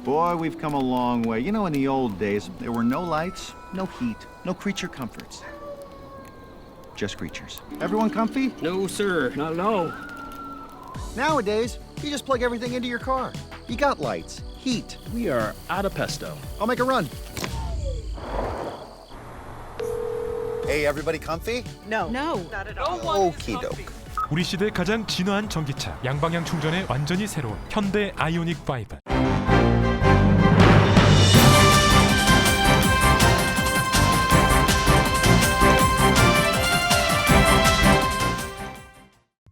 Boy, we've come a long way. You know, in the old days, there were no lights, no heat, no creature comforts. Just creatures. Everyone comfy? No, sir. Not at all. Nowadays, you just plug everything into your car. You got lights, heat. We are out of pesto. I'll make a run. Hey, everybody comfy? No. Not at all. Okie doke. 우리 시대 가장 진화한 전기차 양방향 충전에 완전히 새로운 현대 아이오닉 5.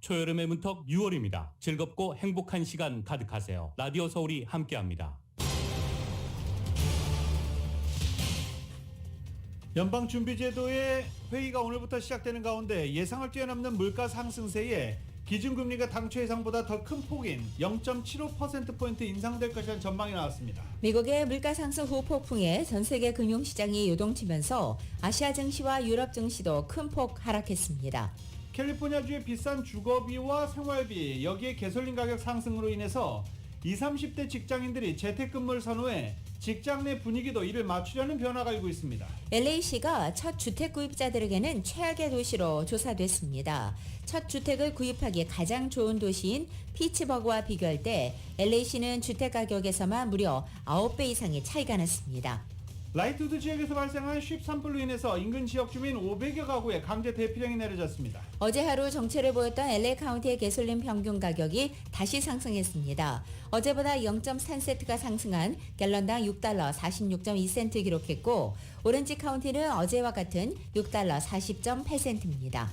초여름의 문턱 6월입니다. 즐겁고 행복한 시간 가득하세요. 라디오 서울이 함께합니다. 연방준비제도의 회의가 오늘부터 시작되는 가운데 예상을 뛰어넘는 물가 상승세에 기준금리가 당초 예상보다 더 큰 폭인 0.75%포인트 인상될 것이라는 전망이 나왔습니다. 미국의 물가 상승 후 폭풍에 전 세계 금융시장이 요동치면서 아시아 증시와 유럽 증시도 큰 폭 하락했습니다. 캘리포니아주의 비싼 주거비와 생활비, 여기에 가솔린 가격 상승으로 인해서 20, 30대 직장인들이 재택근무를 선호해 직장 내 분위기도 이를 맞추려는 변화가 일고 있습니다. LA시가 첫 주택 구입자들에게는 최악의 도시로 조사됐습니다. 첫 주택을 구입하기 가장 좋은 도시인 피츠버그와 비교할 때 LA시는 주택 가격에서만 무려 9배 이상의 차이가 났습니다. 라이트우드 지역에서 발생한 쉽산불로 인해서 인근 지역 주민 500여 가구에 강제 대피령이 내려졌습니다. 어제 하루 정체를 보였던 LA 카운티의 가솔린 평균 가격이 다시 상승했습니다. 어제보다 0.3센트가 상승한 갤런당 6달러 46.2센트 기록했고 오렌지 카운티는 어제와 같은 6달러 40.8센트입니다.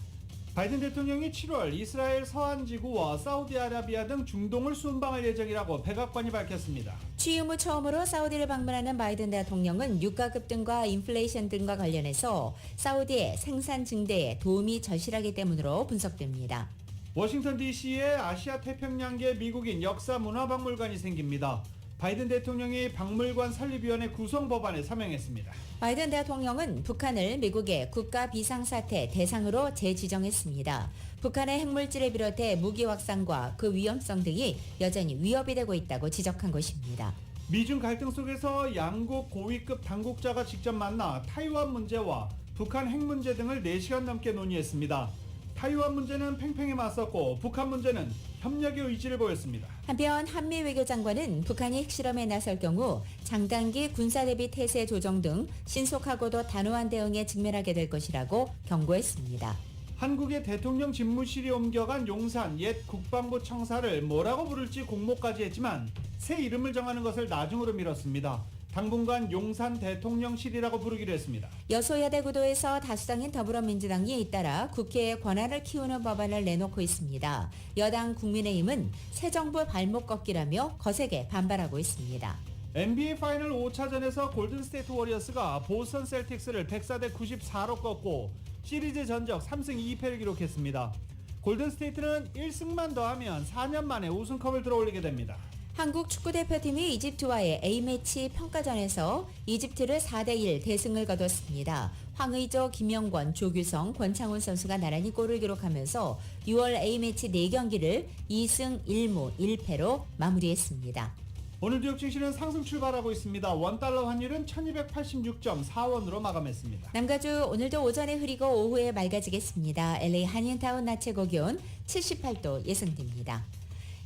바이든 대통령이 7월 이스라엘 서한 지구와 사우디아라비아 등 중동을 순방할 예정이라고 백악관이 밝혔습니다. 취임 후 처음으로 사우디를 방문하는 바이든 대통령은 유가 급등과 인플레이션 등과 관련해서 사우디의 생산 증대에 도움이 절실하기 때문으로 분석됩니다. 워싱턴 DC에 아시아 태평양계 미국인 역사문화박물관이 생깁니다. 바이든 대통령이 박물관 설립위원회 구성 법안에 서명했습니다. 바이든 대통령은 북한을 미국의 국가 비상사태 대상으로 재지정했습니다. 북한의 핵물질을 비롯해 무기 확산과 그 위험성 등이 여전히 위협이 되고 있다고 지적한 것입니다. 미중 갈등 속에서 양국 고위급 당국자가 직접 만나 타이완 문제와 북한 핵 문제 등을 4시간 넘게 논의했습니다. 타이완 문제는 팽팽히 맞섰고 북한 문제는 협력의 의지를 보였습니다. 한편 한미 외교장관은 북한이 핵실험에 나설 경우 장단기 군사대비 태세 조정 등 신속하고도 단호한 대응에 직면하게 될 것이라고 경고했습니다. 한국의 대통령 집무실이 옮겨간 용산 옛 국방부 청사를 뭐라고 부를지 공모까지 했지만 새 이름을 정하는 것을 나중으로 미뤘습니다. 당분간 용산 대통령실이라고 부르기로 했습니다. 여소야대 구도에서 다수당인 더불어민주당이 잇따라 국회에 권한을 키우는 법안을 내놓고 있습니다. 여당 국민의힘은 새 정부 발목 꺾기라며 거세게 반발하고 있습니다. NBA 파이널 5차전에서 골든스테이트 워리어스가 보스턴 셀틱스를 104대 94로 꺾고 시리즈 전적 3승 2패를 기록했습니다. 골든스테이트는 1승만 더하면 4년 만에 우승컵을 들어올리게 됩니다. 한국 축구대표팀이 이집트와의 A매치 평가전에서 이집트를 4대1 대승을 거뒀습니다. 황의조, 김영권, 조규성, 권창훈 선수가 나란히 골을 기록하면서 6월 A매치 4경기를 2승 1무 1패로 마무리했습니다. 오늘 뉴욕 증시는 상승 출발하고 있습니다. 원달러 환율은 1286.4원으로 마감했습니다. 남가주 오늘도 오전에 흐리고 오후에 맑아지겠습니다. LA 한인타운 낮 최고 기온 78도 예상됩니다.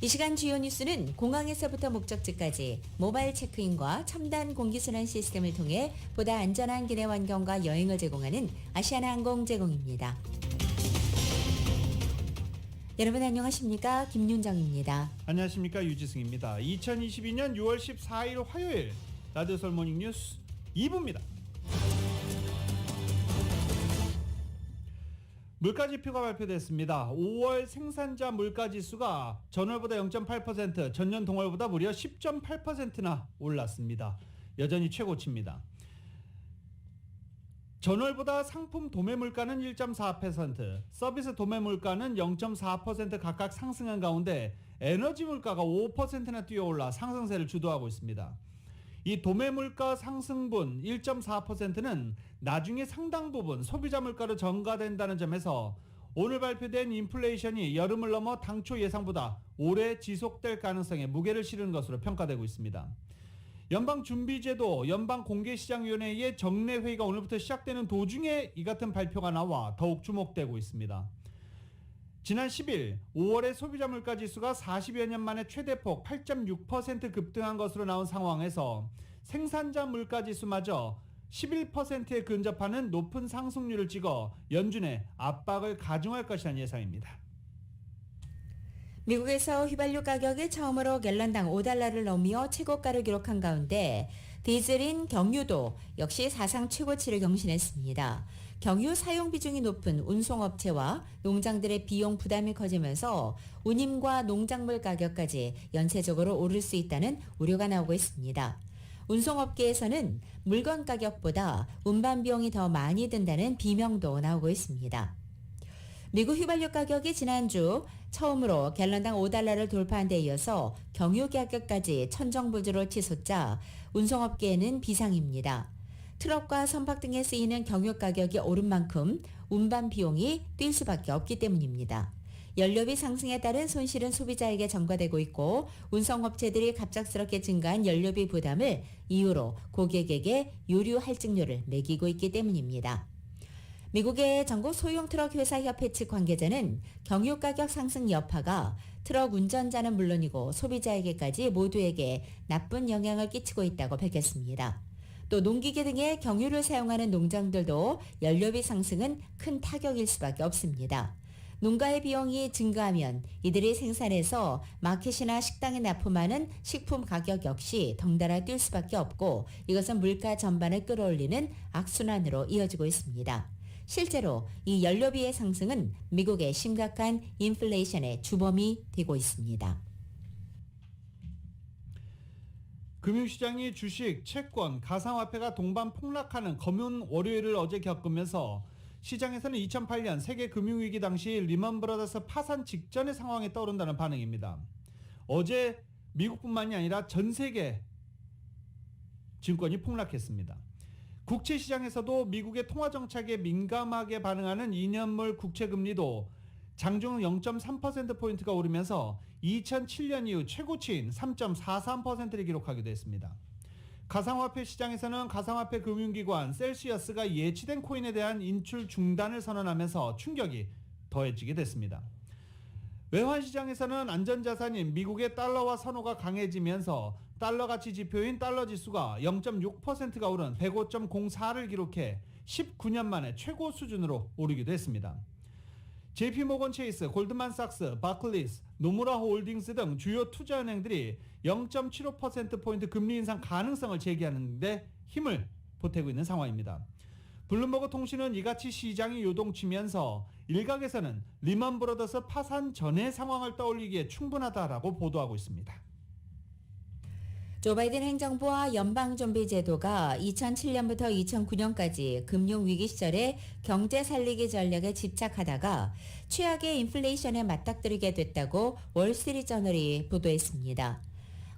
이 시간 주요 뉴스는 공항에서부터 목적지까지 모바일 체크인과 첨단 공기순환 시스템을 통해 보다 안전한 기내 환경과 여행을 제공하는 아시아나항공 제공입니다. 여러분 안녕하십니까? 김윤정입니다. 안녕하십니까? 유지승입니다. 2022년 6월 14일 화요일 라디오 서울 모닝 뉴스 2부입니다. 물가지표가 발표됐습니다. 5월 생산자 물가지수가 전월보다 0.8%, 전년 동월보다 무려 10.8%나 올랐습니다. 여전히 최고치입니다. 전월보다 상품 도매 물가는 1.4%, 서비스 도매 물가는 0.4% 각각 상승한 가운데 에너지 물가가 5%나 뛰어올라 상승세를 주도하고 있습니다. 이 도매 물가 상승분 1.4%는 나중에 상당 부분 소비자 물가로 전가된다는 점에서 오늘 발표된 인플레이션이 여름을 넘어 당초 예상보다 오래 지속될 가능성에 무게를 실은 것으로 평가되고 있습니다. 연방준비제도 연방공개시장위원회의 정례 회의가 오늘부터 시작되는 도중에 이 같은 발표가 나와 더욱 주목되고 있습니다. 지난 10일 5월의 소비자 물가지수가 40여 년 만에 최대폭 8.6% 급등한 것으로 나온 상황에서 생산자 물가지수마저 11%에 근접하는 높은 상승률을 찍어 연준의 압박을 가중할 것이라는 예상입니다. 미국에서 휘발유 가격이 처음으로 갤런당 5달러를 넘어 최고가를 기록한 가운데 디젤인 경유도 역시 사상 최고치를 경신했습니다. 경유 사용 비중이 높은 운송업체와 농장들의 비용 부담이 커지면서 운임과 농작물 가격까지 연쇄적으로 오를 수 있다는 우려가 나오고 있습니다. 운송업계에서는 물건 가격보다 운반 비용이 더 많이 든다는 비명도 나오고 있습니다. 미국 휘발유 가격이 지난주 처음으로 갤런당 5달러를 돌파한 데 이어서 경유 가격까지 천정부지로 치솟자 운송업계에는 비상입니다. 트럭과 선박 등에 쓰이는 경유 가격이 오른 만큼 운반 비용이 뛸 수밖에 없기 때문입니다. 연료비 상승에 따른 손실은 소비자에게 전가되고 있고 운송업체들이 갑작스럽게 증가한 연료비 부담을 이유로 고객에게 유류 할증료를 매기고 있기 때문입니다. 미국의 전국 소형 트럭 회사 협회 측 관계자는 경유 가격 상승 여파가 트럭 운전자는 물론이고 소비자에게까지 모두에게 나쁜 영향을 끼치고 있다고 밝혔습니다. 또 농기계 등의 경유를 사용하는 농장들도 연료비 상승은 큰 타격일 수밖에 없습니다. 농가의 비용이 증가하면 이들이 생산해서 마켓이나 식당에 납품하는 식품 가격 역시 덩달아 뛸 수밖에 없고 이것은 물가 전반을 끌어올리는 악순환으로 이어지고 있습니다. 실제로 이 연료비의 상승은 미국의 심각한 인플레이션의 주범이 되고 있습니다. 금융시장이 주식, 채권, 가상화폐가 동반 폭락하는 검은 월요일을 어제 겪으면서 시장에서는 2008년 세계 금융위기 당시 리먼 브라더스 파산 직전의 상황에 떠오른다는 반응입니다. 어제 미국뿐만이 아니라 전 세계 증권이 폭락했습니다. 국채 시장에서도 미국의 통화정책에 민감하게 반응하는 2년물 국채금리도 장중 0.3%포인트가 오르면서 2007년 이후 최고치인 3.43%를 기록하기도 했습니다. 가상화폐 시장에서는 가상화폐 금융기관 셀시어스가 예치된 코인에 대한 인출 중단을 선언하면서 충격이 더해지게 됐습니다. 외환시장에서는 안전자산인 미국의 달러화 선호가 강해지면서 달러 가치 지표인 달러 지수가 0.6%가 오른 105.04를 기록해 19년 만에 최고 수준으로 오르기도 했습니다. JP모건 체이스, 골드만삭스, 바클리스, 노무라 홀딩스 등 주요 투자은행들이 0.75%포인트 금리 인상 가능성을 제기하는 데 힘을 보태고 있는 상황입니다. 블룸버그 통신은 이같이 시장이 요동치면서 일각에서는 리먼 브라더스 파산 전의 상황을 떠올리기에 충분하다라고 보도하고 있습니다. 조 바이든 행정부와 연방준비제도가 2007년부터 2009년까지 금융위기 시절에 경제 살리기 전략에 집착하다가 최악의 인플레이션에 맞닥뜨리게 됐다고 월스트리트저널이 보도했습니다.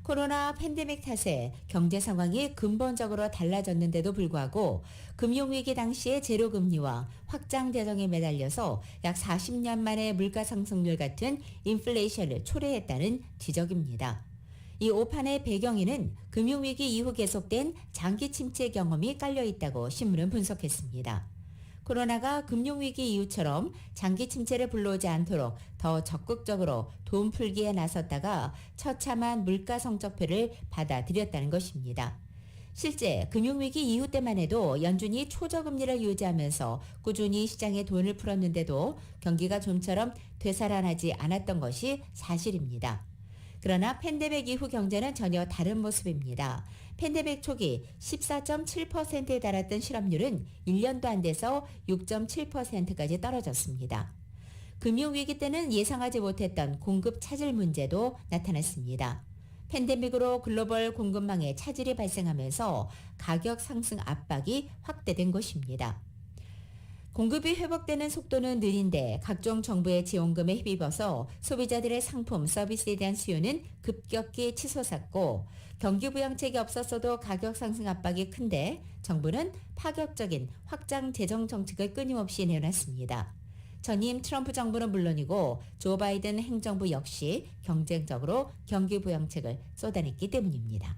코로나 팬데믹 탓에 경제 상황이 근본적으로 달라졌는데도 불구하고 금융위기 당시의 제로금리와 확장 재정에 매달려서 약 40년 만에 물가 상승률 같은 인플레이션을 초래했다는 지적입니다. 이 오판의 배경에는 금융위기 이후 계속된 장기 침체 경험이 깔려 있다고 신문은 분석했습니다. 코로나가 금융위기 이후처럼 장기 침체를 불러오지 않도록 더 적극적으로 돈 풀기에 나섰다가 처참한 물가 성적표를 받아들였다는 것입니다. 실제 금융위기 이후 때만 해도 연준이 초저금리를 유지하면서 꾸준히 시장에 돈을 풀었는데도 경기가 좀처럼 되살아나지 않았던 것이 사실입니다. 그러나 팬데믹 이후 경제는 전혀 다른 모습입니다. 팬데믹 초기 14.7%에 달했던 실업률은 1년도 안 돼서 6.7%까지 떨어졌습니다. 금융위기 때는 예상하지 못했던 공급 차질 문제도 나타났습니다. 팬데믹으로 글로벌 공급망에 차질이 발생하면서 가격 상승 압박이 확대된 것입니다. 공급이 회복되는 속도는 느린데 각종 정부의 지원금에 힘입어서 소비자들의 상품, 서비스에 대한 수요는 급격히 치솟았고 경기부양책이 없었어도 가격 상승 압박이 큰데 정부는 파격적인 확장 재정 정책을 끊임없이 내놨습니다. 전임 트럼프 정부는 물론이고 조 바이든 행정부 역시 경쟁적으로 경기부양책을 쏟아냈기 때문입니다.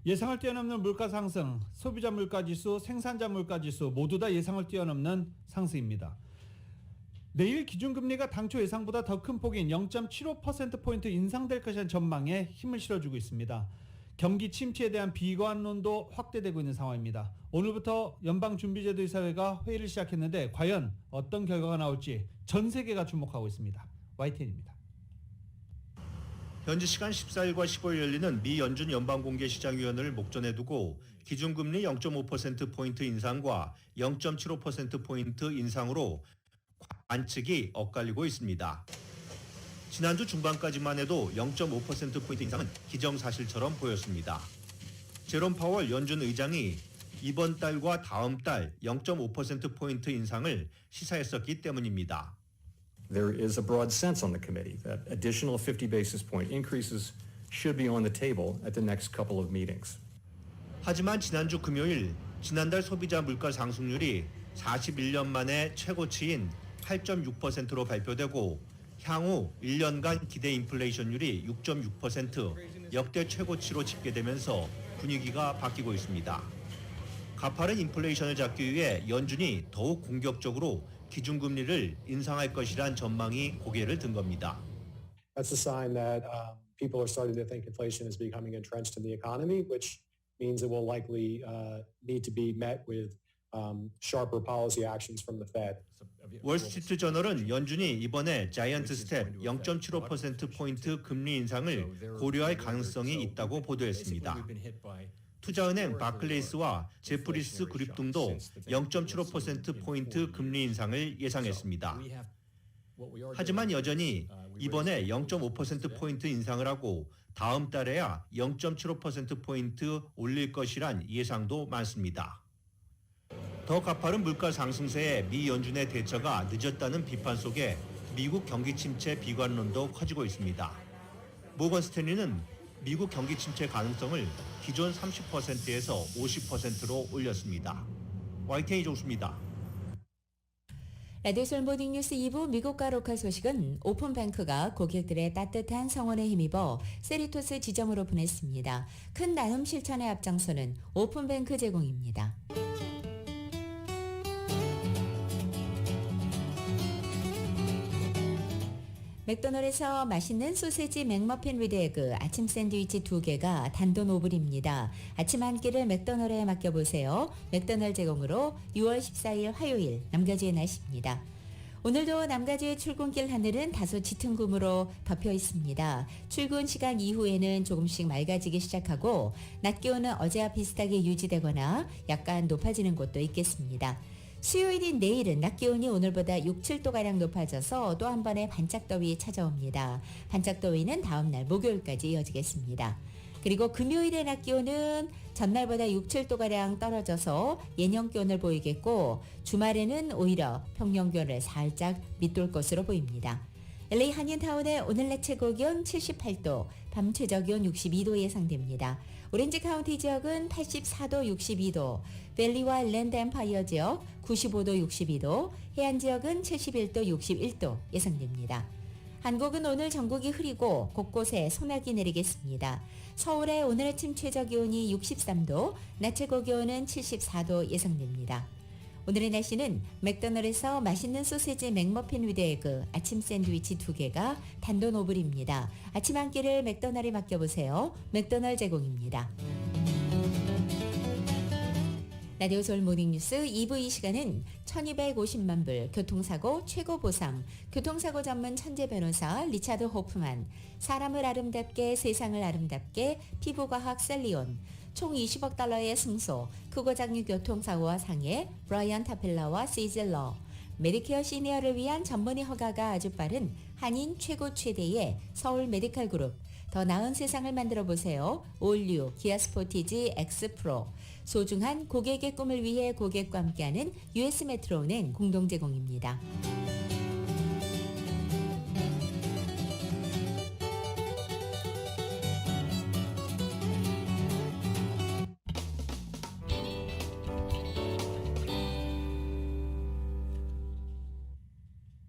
예상을 뛰어넘는 물가 상승, 소비자 물가지수, 생산자 물가지수 모두 다 예상을 뛰어넘는 상승입니다. 내일 기준금리가 당초 예상보다 더 큰 폭인 0.75%포인트 인상될 것이라는 전망에 힘을 실어주고 있습니다. 경기 침체에 대한 비관론도 확대되고 있는 상황입니다. 오늘부터 연방준비제도이사회가 회의를 시작했는데 과연 어떤 결과가 나올지 전 세계가 주목하고 있습니다. YTN입니다. 현지 시간 14일과 15일 열리는 미 연준 연방공개시장위원회를 목전에 두고 기준금리 0.5%포인트 인상과 0.75%포인트 인상으로 관측이 엇갈리고 있습니다. 지난주 중반까지만 해도 0.5%포인트 인상은 기정사실처럼 보였습니다. 제롬 파월 연준 의장이 이번 달과 다음 달 0.5%포인트 인상을 시사했었기 때문입니다. There is a broad sense on the committee that additional 50 basis point increases should be on the table at the next couple of meetings. 하지만 지난주 금요일 지난달 소비자 물가 상승률이 41년 만에 최고치인 8.6%로 발표되고 향후 1년간 기대 인플레이션율이 6.6% 역대 최고치로 집계되면서 분위기가 바뀌고 있습니다. 가파른 인플레이션을 잡기 위해 연준이 더욱 공격적으로 기준금리를 인상할 것이란 전망이 고개를 든 겁니다. That's a sign that people are starting to think inflation is becoming entrenched in the economy, which means it will likely need to be met with sharper policy actions from the Fed. 월스트리트 저널은 연준이 이번에 자이언트 스텝 0.75%포인트 금리 인상을 고려할 가능성이 있다고 보도했습니다. 투자은행 바클레이스와 제프리스 그룹 등도 0.75%포인트 금리 인상을 예상했습니다. 하지만 여전히 이번에 0.5%포인트 인상을 하고 다음 달에야 0.75%포인트 올릴 것이란 예상도 많습니다. 더 가파른 물가 상승세에 미 연준의 대처가 늦었다는 비판 속에 미국 경기 침체 비관론도 커지고 있습니다. 모건 스탠리는 미국 경기 침체 가능성을 기존 30%에서 50%로 올렸습니다. YTN 이종수입니다. 라디오솔 모닝뉴스 2부 미국과 로컬 소식은 오픈뱅크가 고객들의 따뜻한 성원에 힘입어 세리토스 지점으로 보냈습니다. 큰 나눔 실천의 앞장서는 오픈뱅크 제공입니다. 맥도날드에서 맛있는 소세지 맥머핀 위드 에그 아침 샌드위치 2개가 단돈 5불입니다. 아침 한 끼를 맥도날드에 맡겨보세요. 맥도날드 제공으로 6월 14일 화요일 남가주의 날씨입니다. 오늘도 남가주의 출근길 하늘은 다소 짙은 구름으로 덮여 있습니다. 출근 시간 이후에는 조금씩 맑아지기 시작하고 낮 기온은 어제와 비슷하게 유지되거나 약간 높아지는 곳도 있겠습니다. 수요일인 내일은 낮 기온이 오늘보다 6, 7도가량 높아져서 또 한 번의 반짝더위 찾아옵니다. 반짝더위는 다음날 목요일까지 이어지겠습니다. 그리고 금요일의 낮 기온은 전날보다 6, 7도가량 떨어져서 예년 기온을 보이겠고 주말에는 오히려 평년 기온을 살짝 밑돌 것으로 보입니다. LA 한인타운의 오늘 낮 최고 기온 78도, 밤 최저 기온 62도 예상됩니다. 오렌지 카운티 지역은 84도, 62도, 밸리와 랜드 엠파이어 지역 95도, 62도, 해안 지역은 71도, 61도 예상됩니다. 한국은 오늘 전국이 흐리고 곳곳에 소나기 내리겠습니다. 서울의 오늘 아침 최저 기온이 63도, 낮 최고 기온은 74도 예상됩니다. 오늘의 날씨는 맥도날드에서 맛있는 소세지 맥머핀 위드 에그 아침 샌드위치 2개가 단돈 5불입니다. 아침 한 끼를 맥도날드에 맡겨보세요. 맥도날드 제공입니다. 라디오 서울 모닝뉴스 2부 이 시간은 1250만 불 교통사고 최고 보상 교통사고 전문 천재 변호사 리차드 호프만 사람을 아름답게 세상을 아름답게 피부과학 셀리온 총 20억 달러의 승소, 크고 장류 교통사고와 상해, 브라이언 타펠라와 시즐러, 메디케어 시니어를 위한 전문의 허가가 아주 빠른 한인 최고 최대의 서울 메디칼 그룹, 더 나은 세상을 만들어 보세요. 올류, 기아 스포티지 X 프로, 소중한 고객의 꿈을 위해 고객과 함께하는 US 메트로은행 공동 제공입니다.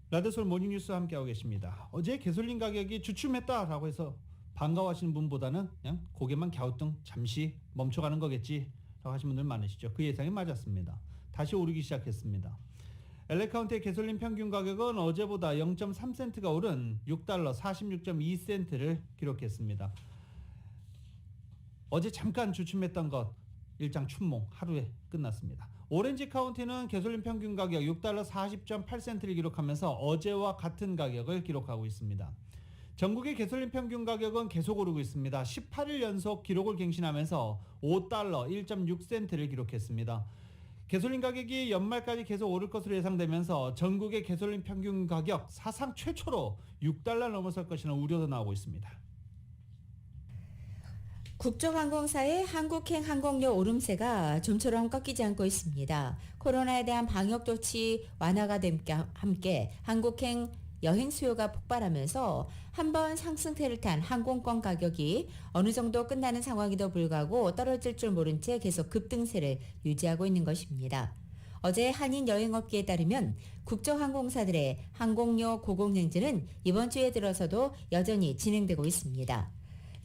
라디오솔 모닝뉴스와 함께하고 계십니다. 어제 개솔린 가격이 주춤했다라고 해서 반가워하시는 분보다는 그냥 고개만 갸우뚱 잠시 멈춰가는 거겠지라고 하시는 분들 많으시죠. 그 예상이 맞았습니다. 다시 오르기 시작했습니다. LA 카운티의 가솔린 평균 가격은 어제보다 0.3센트가 오른 6달러 46.2센트를 기록했습니다. 어제 잠깐 주춤했던 것 일장 춘몽 하루에 끝났습니다. 오렌지 카운티는 가솔린 평균 가격 6달러 40.8센트를 기록하면서 어제와 같은 가격을 기록하고 있습니다. 전국의 가솔린 평균 가격은 계속 오르고 있습니다. 18일 연속 기록을 갱신하면서 5달러 1.6센트를 기록했습니다. 가솔린 가격이 연말까지 계속 오를 것으로 예상되면서 전국의 가솔린 평균 가격 사상 최초로 6달러 넘어설 것이라는 우려도 나오고 있습니다. 국적항공사의 한국행 항공료 오름세가 좀처럼 꺾이지 않고 있습니다. 코로나에 대한 방역 조치 완화가 됨과 함께 한국행 여행 수요가 폭발하면서 한번 상승세를 탄 항공권 가격이 어느 정도 끝나는 상황에도 불구하고 떨어질 줄 모른 채 계속 급등세를 유지하고 있는 것입니다. 어제 한인 여행업계에 따르면 국적항공사들의 항공료 고공행진은 이번 주에 들어서도 여전히 진행되고 있습니다.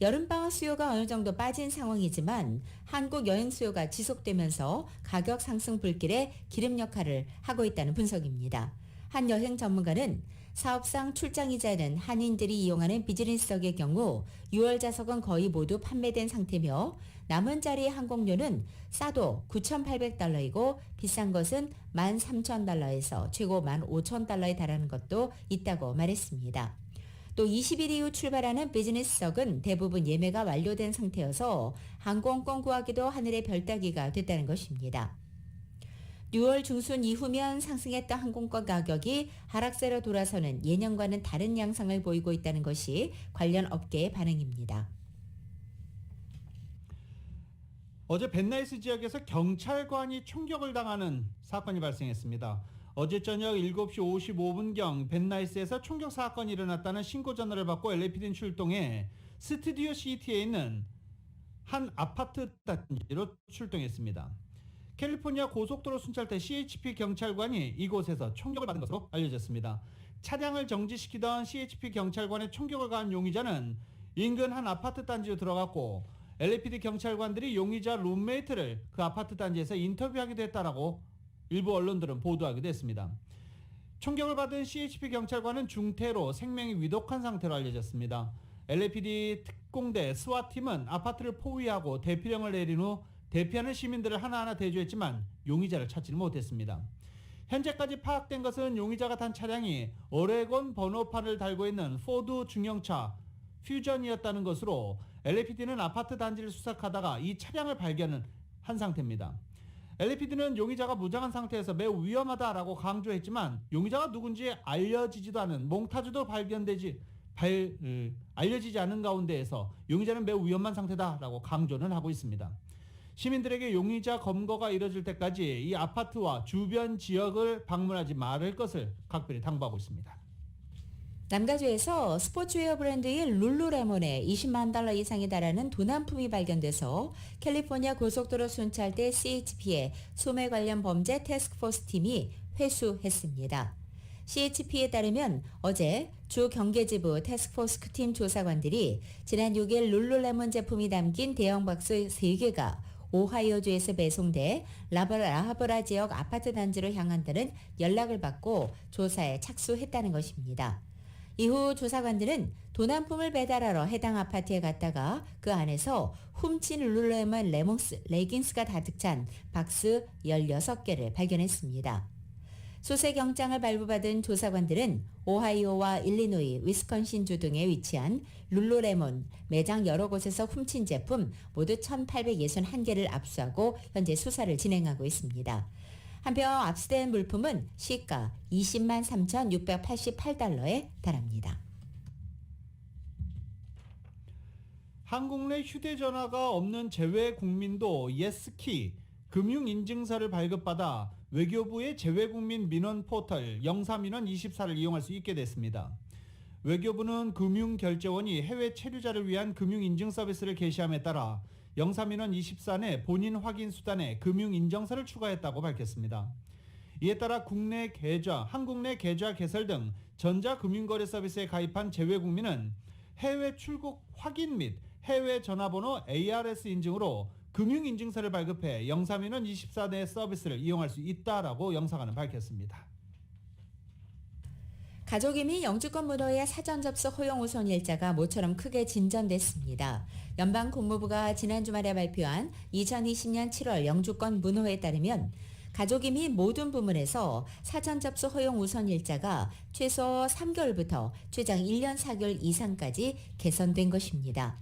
여름방학 수요가 어느 정도 빠진 상황이지만 한국 여행 수요가 지속되면서 가격 상승 불길에 기름 역할을 하고 있다는 분석입니다. 한 여행 전문가는 사업상 출장이 잦은 한인들이 이용하는 비즈니스석의 경우 6월 좌석은 거의 모두 판매된 상태며 남은 자리 항공료는 싸도 9,800달러이고 비싼 것은 13,000달러에서 최고 15,000달러에 달하는 것도 있다고 말했습니다. 또 20일 이후 출발하는 비즈니스석은 대부분 예매가 완료된 상태여서 항공권 구하기도 하늘의 별 따기가 됐다는 것입니다. 6월 중순 이후면 상승했던 항공권 가격이 하락세로 돌아서는 예년과는 다른 양상을 보이고 있다는 것이 관련 업계의 반응입니다. 어제 벤나이스 지역에서 경찰관이 총격을 당하는 사건이 발생했습니다. 어제 저녁 7시 55분경 벤나이스에서 총격 사건이 일어났다는 신고 전화를 받고 LAPD는 출동해 스튜디오 시티에 있는 한 아파트 단지로 출동했습니다. 캘리포니아 고속도로 순찰대 CHP 경찰관이 이곳에서 총격을 받은 것으로 알려졌습니다. 차량을 정지시키던 CHP 경찰관의 총격을 가한 용의자는 인근 한 아파트 단지로 들어갔고 LAPD 경찰관들이 용의자 룸메이트를 그 아파트 단지에서 인터뷰하기도 했다라고 일부 언론들은 보도하기도 했습니다. 총격을 받은 CHP 경찰관은 중태로 생명이 위독한 상태로 알려졌습니다. LAPD 특공대 스와팀은 아파트를 포위하고 대피령을 내린 후 대피하는 시민들을 하나하나 대조했지만 용의자를 찾지는 못했습니다. 현재까지 파악된 것은 용의자가 탄 차량이 오레곤 번호판을 달고 있는 포드 중형차 퓨전이었다는 것으로 LAPD는 아파트 단지를 수색하다가 이 차량을 발견한 상태입니다. LAPD는 용의자가 무장한 상태에서 매우 위험하다라고 강조했지만 용의자가 누군지 알려지지도 않은 몽타주도 알려지지 않은 가운데에서 용의자는 매우 위험한 상태다라고 강조는 하고 있습니다. 시민들에게 용의자 검거가 이뤄질 때까지 이 아파트와 주변 지역을 방문하지 말을 것을 각별히 당부하고 있습니다. 남가주에서 스포츠웨어 브랜드인 룰루레몬에 20만 달러 이상에 달하는 도난품이 발견돼서 캘리포니아 고속도로 순찰대 CHP의 소매 관련 범죄 태스크포스 팀이 회수했습니다. CHP에 따르면 어제 주 경계지부 태스크포스 팀 조사관들이 지난 6일 룰루레몬 제품이 담긴 대형 박스 3개가 오하이오주에서 배송돼 라하브라 지역 아파트 단지로 향한다는 연락을 받고 조사에 착수했다는 것입니다. 이후 조사관들은 도난품을 배달하러 해당 아파트에 갔다가 그 안에서 훔친 룰루레몬 레깅스가 가득 찬 박스 16개를 발견했습니다. 수색영장을 발부받은 조사관들은 오하이오와 일리노이, 위스콘신주 등에 위치한 룰루레몬 매장 여러 곳에서 훔친 제품 모두 1,861개를 압수하고 현재 수사를 진행하고 있습니다. 한편 압수된 물품은 시가 20만 3,688달러에 달합니다. 한국 내 휴대전화가 없는 제외 국민도 예스키 금융인증서를 발급받아 외교부의 제외국민 민원 포털 영사민원24를 이용할 수 있게 됐습니다. 외교부는 금융결제원이 해외 체류자를 위한 금융인증 서비스를 개시함에 따라 영사민원24 내 본인 확인 수단에 금융인정서를 추가했다고 밝혔습니다. 이에 따라 국내 계좌, 한국 내 계좌 개설 등 전자금융거래 서비스에 가입한 제외국민은 해외 출국 확인 및 해외 전화번호 ARS 인증으로 금융인증서를 발급해 영사민원 24대 서비스를 이용할 수 있다라고 영사관은 밝혔습니다. 가족 이민 영주권 문호의 사전 접수 허용 우선 일자가 모처럼 크게 진전됐습니다. 연방 국무부가 지난 주말에 발표한 2020년 7월 영주권 문호에 따르면 가족 이민 모든 부문에서 사전 접수 허용 우선 일자가 최소 3개월부터 최장 1년 4개월 이상까지 개선된 것입니다.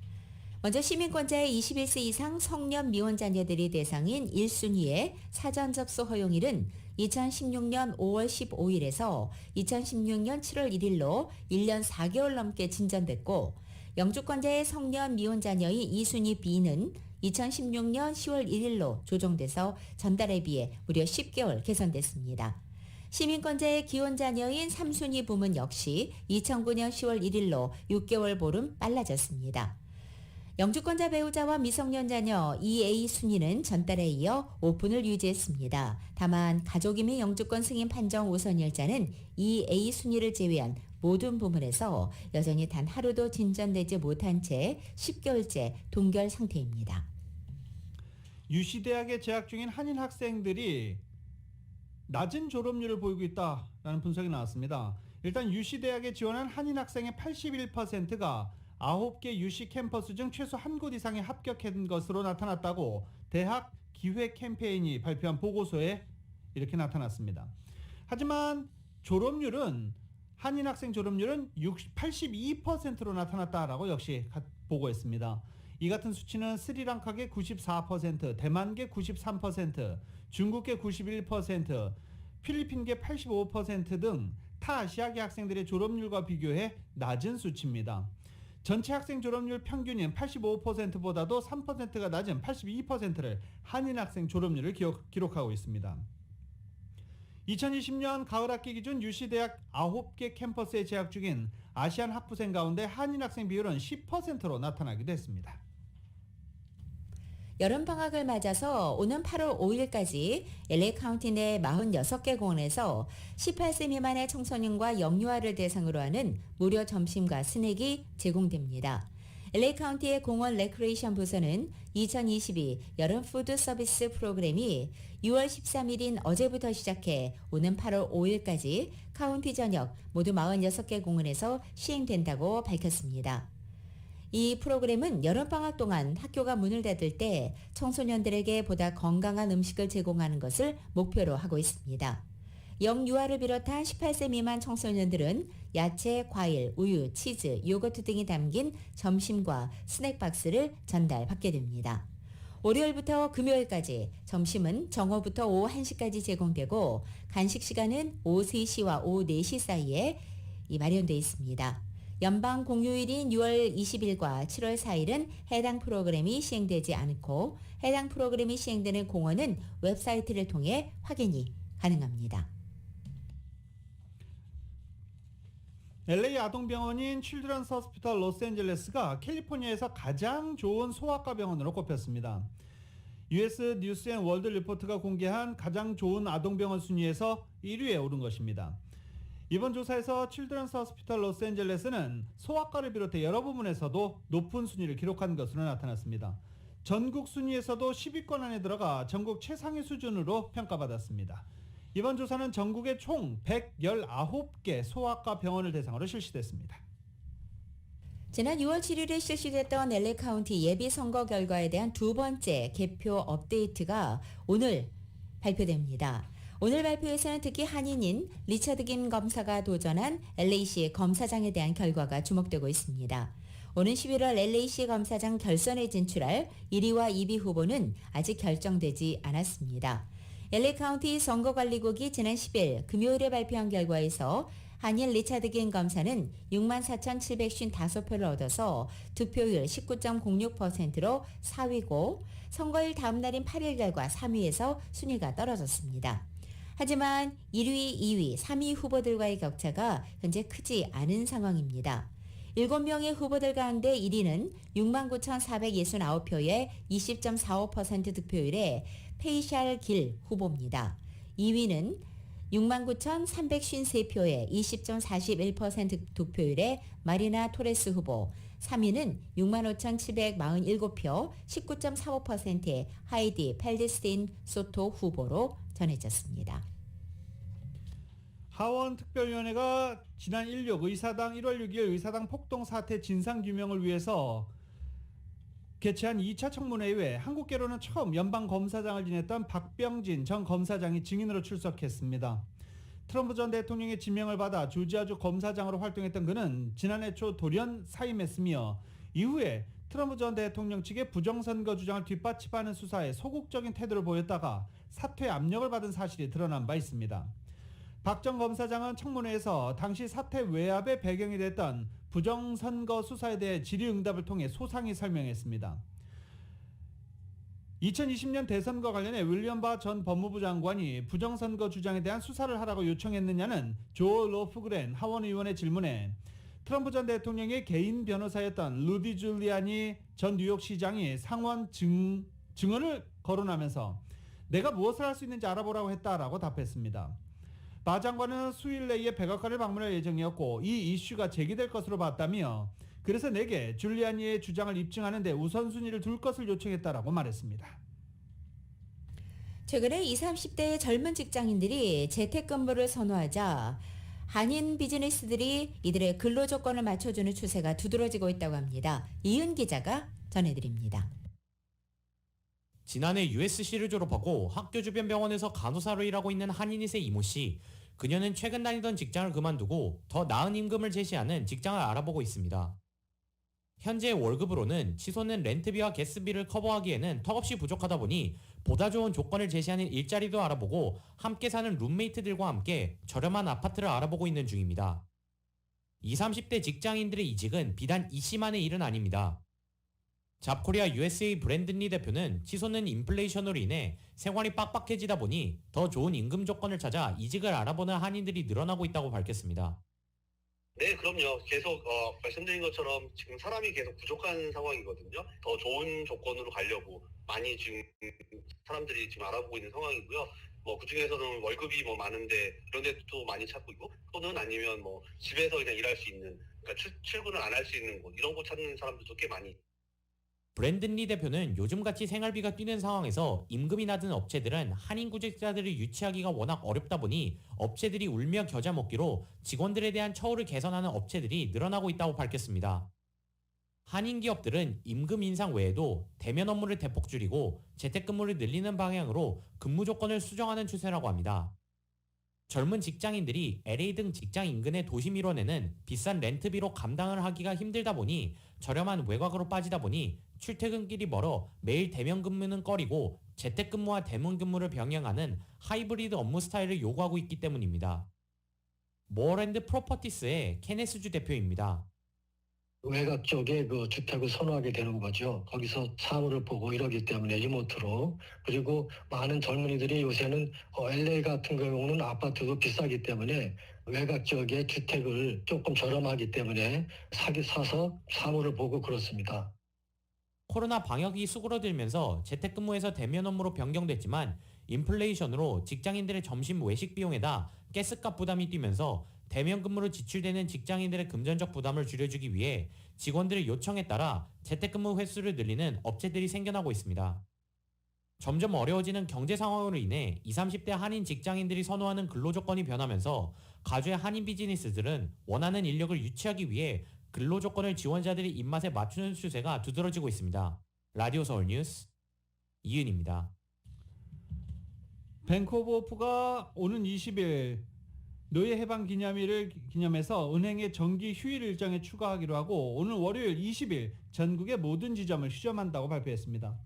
먼저 시민권자의 21세 이상 성년 미혼 자녀들이 대상인 1순위의 사전 접수 허용일은 2016년 5월 15일에서 2016년 7월 1일로 1년 4개월 넘게 진전됐고 영주권자의 성년 미혼 자녀인 2순위 B는 2016년 10월 1일로 조정돼서 전달에 비해 무려 10개월 개선됐습니다. 시민권자의 기혼 자녀인 3순위 부문 역시 2009년 10월 1일로 6개월 보름 빨라졌습니다. 영주권자 배우자와 미성년 자녀 2A 순위는 전달에 이어 오픈을 유지했습니다. 다만 가족이민 영주권 승인 판정 우선일자는 2A 순위를 제외한 모든 부문에서 여전히 단 하루도 진전되지 못한 채 10개월째 동결 상태입니다. 유시대학에 재학 중인 한인 학생들이 낮은 졸업률을 보이고 있다라는 분석이 나왔습니다. 일단 유시대학에 지원한 한인 학생의 81%가 9개 유시 캠퍼스 중 최소 한 곳 이상에 합격한 것으로 나타났다고 대학 기획 캠페인이 발표한 보고서에 이렇게 나타났습니다. 하지만 졸업률은 한인 학생 졸업률은 82%로 나타났다라고 역시 보고했습니다. 이 같은 수치는 스리랑카계 94%, 대만계 93%, 중국계 91%, 필리핀계 85% 등 타아시아계 학생들의 졸업률과 비교해 낮은 수치입니다. 전체 학생 졸업률 평균인 85%보다도 3%가 낮은 82%를 한인 학생 졸업률을 기록하고 있습니다. 2020년 가을 학기 기준 유시대학 9개 캠퍼스에 재학 중인 아시안 학부생 가운데 한인 학생 비율은 10%로 나타나기도 했습니다. 여름방학을 맞아서 오는 8월 5일까지 LA 카운티 내 46개 공원에서 18세 미만의 청소년과 영유아를 대상으로 하는 무료 점심과 스낵이 제공됩니다. LA 카운티의 공원 레크레이션 부서는 2022 여름 푸드 서비스 프로그램이 6월 13일인 어제부터 시작해 오는 8월 5일까지 카운티 전역 모두 46개 공원에서 시행된다고 밝혔습니다. 이 프로그램은 여름방학 동안 학교가 문을 닫을 때 청소년들에게 보다 건강한 음식을 제공하는 것을 목표로 하고 있습니다. 영유아를 비롯한 18세 미만 청소년들은 야채, 과일, 우유, 치즈, 요거트 등이 담긴 점심과 스낵 박스를 전달받게 됩니다. 월요일부터 금요일까지 점심은 정오부터 오후 1시까지 제공되고 간식 시간은 오후 3시와 오후 4시 사이에 마련되어 있습니다. 연방 공휴일인 6월 20일과 7월 4일은 해당 프로그램이 시행되지 않고 해당 프로그램이 시행되는 공원은 웹사이트를 통해 확인이 가능합니다. LA 아동병원인 칠드런스 호스피털 로스앤젤레스가 캘리포니아에서 가장 좋은 소아과 병원으로 꼽혔습니다. US 뉴스 앤 월드 리포트가 공개한 가장 좋은 아동병원 순위에서 1위에 오른 것입니다. 이번 조사에서 칠드런스 호스피털 로스앤젤레스는 소아과를 비롯해 여러 부문에서도 높은 순위를 기록한 것으로 나타났습니다. 전국 순위에서도 10위권 안에 들어가 전국 최상위 수준으로 평가받았습니다. 이번 조사는 전국의 총 119개 소아과 병원을 대상으로 실시됐습니다. 지난 6월 7일에 실시됐던 LA 카운티 예비선거 결과에 대한 두 번째 개표 업데이트가 오늘 발표됩니다. 오늘 발표에서는 특히 한인인 리처드 긴 검사가 도전한 LA시 검사장에 대한 결과가 주목되고 있습니다. 오는 11월 LA시 검사장 결선에 진출할 1위와 2위 후보는 아직 결정되지 않았습니다. LA 카운티 선거관리국이 지난 10일 금요일에 발표한 결과에서 한인 리처드 긴 검사는 64,755표를 얻어서 득표율 19.06%로 4위고 선거일 다음 날인 8일 결과 3위에서 순위가 떨어졌습니다. 하지만 1위, 2위, 3위 후보들과의 격차가 현재 크지 않은 상황입니다. 7명의 후보들 가운데 1위는 69,469표의 20.45% 득표율의 페이샬 길 후보입니다. 2위는 69,353표에 20.41% 득표율의 마리나 토레스 후보, 3위는 65,747표 19.45%의 하이디 펠리스틴 소토 후보로 전해졌습니다. 하원특별위원회가 지난 16 의사당 1월 6일 의사당 폭동 사태 진상규명을 위해서 개최한 2차 청문회에 한국계로는 처음 연방검사장을 지냈던 박병진 전 검사장이 증인으로 출석했습니다. 트럼프 전 대통령의 지명을 받아 조지아주 검사장으로 활동했던 그는 지난해 초 돌연 사임했으며 이후에 트럼프 전 대통령 측의 부정선거 주장을 뒷받침하는 수사에 소극적인 태도를 보였다가 사퇴 압력을 받은 사실이 드러난 바 있습니다. 박 전 검사장은 청문회에서 당시 사퇴 외압의 배경이 됐던 부정선거 수사에 대해 질의응답을 통해 소상히 설명했습니다. 2020년 대선과 관련해 윌리엄 바 전 법무부 장관이 부정선거 주장에 대한 수사를 하라고 요청했느냐는 조 로프그렌 하원의원의 질문에 트럼프 전 대통령의 개인 변호사였던 루디 줄리아니 전 뉴욕시장이 상원 증언을 거론하면서 내가 무엇을 할 수 있는지 알아보라고 했다라고 답했습니다. 바 장관은 수일 내에 백악관을 방문할 예정이었고 이 이슈가 제기될 것으로 봤다며 그래서 내게 줄리아니의 주장을 입증하는 데 우선순위를 둘 것을 요청했다라고 말했습니다. 최근에 20, 30대의 젊은 직장인들이 재택근무를 선호하자 한인 비즈니스들이 이들의 근로조건을 맞춰주는 추세가 두드러지고 있다고 합니다. 이은 기자가 전해드립니다. 지난해 USC를 졸업하고 학교 주변 병원에서 간호사로 일하고 있는 한인이세 이모 씨. 그녀는 최근 다니던 직장을 그만두고 더 나은 임금을 제시하는 직장을 알아보고 있습니다. 현재 월급으로는 치솟는 렌트비와 가스비를 커버하기에는 턱없이 부족하다 보니 보다 좋은 조건을 제시하는 일자리도 알아보고 함께 사는 룸메이트들과 함께 저렴한 아파트를 알아보고 있는 중입니다. 20, 30대 직장인들의 이직은 비단 이 씨만의 일은 아닙니다. 잡코리아 USA 브랜든리 대표는 치솟는 인플레이션으로 인해 생활이 빡빡해지다 보니 더 좋은 임금 조건을 찾아 이직을 알아보는 한인들이 늘어나고 있다고 밝혔습니다. 네, 그럼요. 계속 말씀드린 것처럼 지금 사람이 계속 부족한 상황이거든요. 더 좋은 조건으로 가려고 많이 지금 사람들이 지금 알아보고 있는 상황이고요. 그 중에서는 월급이 많은데 그런 데도 많이 찾고 있고 또는 아니면 집에서 그냥 일할 수 있는, 그러니까 출근을 안 할 수 있는 곳, 이런 곳 찾는 사람들도 꽤 많이. 브랜든리 대표는 요즘같이 생활비가 뛰는 상황에서 임금이 낮은 업체들은 한인 구직자들을 유치하기가 워낙 어렵다 보니 업체들이 울며 겨자 먹기로 직원들에 대한 처우를 개선하는 업체들이 늘어나고 있다고 밝혔습니다. 한인 기업들은 임금 인상 외에도 대면 업무를 대폭 줄이고 재택근무를 늘리는 방향으로 근무 조건을 수정하는 추세라고 합니다. 젊은 직장인들이 LA 등 직장 인근의 도심 일원에는 비싼 렌트비로 감당을 하기가 힘들다 보니 저렴한 외곽으로 빠지다 보니 출퇴근길이 멀어 매일 대면 근무는 꺼리고 재택근무와 대면 근무를 병행하는 하이브리드 업무 스타일을 요구하고 있기 때문입니다. 모어랜드 프로퍼티스의 케네스주 대표입니다. 외곽 쪽에 주택을 선호하게 되는 거죠. 거기서 사무를 보고 이러기 때문에 리모트로. 그리고 많은 젊은이들이 요새는 LA 같은 경우는 아파트도 비싸기 때문에 외곽 지역에 주택을 조금 저렴하기 때문에 사서 사무를 보고 그렇습니다. 코로나 방역이 수그러들면서 재택근무에서 대면 업무로 변경됐지만 인플레이션으로 직장인들의 점심 외식 비용에다 가스값 부담이 뛰면서 대면 근무로 지출되는 직장인들의 금전적 부담을 줄여주기 위해 직원들의 요청에 따라 재택근무 횟수를 늘리는 업체들이 생겨나고 있습니다. 점점 어려워지는 경제 상황으로 인해 20, 30대 한인 직장인들이 선호하는 근로조건이 변하면서 가주의 한인 비즈니스들은 원하는 인력을 유치하기 위해 근로조건을 지원자들의 입맛에 맞추는 추세가 두드러지고 있습니다. 라디오 서울 뉴스 이은입니다. 뱅크 오브 호프가 오는 20일 노예 해방 기념일을 기념해서 은행의 정기 휴일 일정에 추가하기로 하고 오늘 월요일 20일 전국의 모든 지점을 휴점한다고 발표했습니다.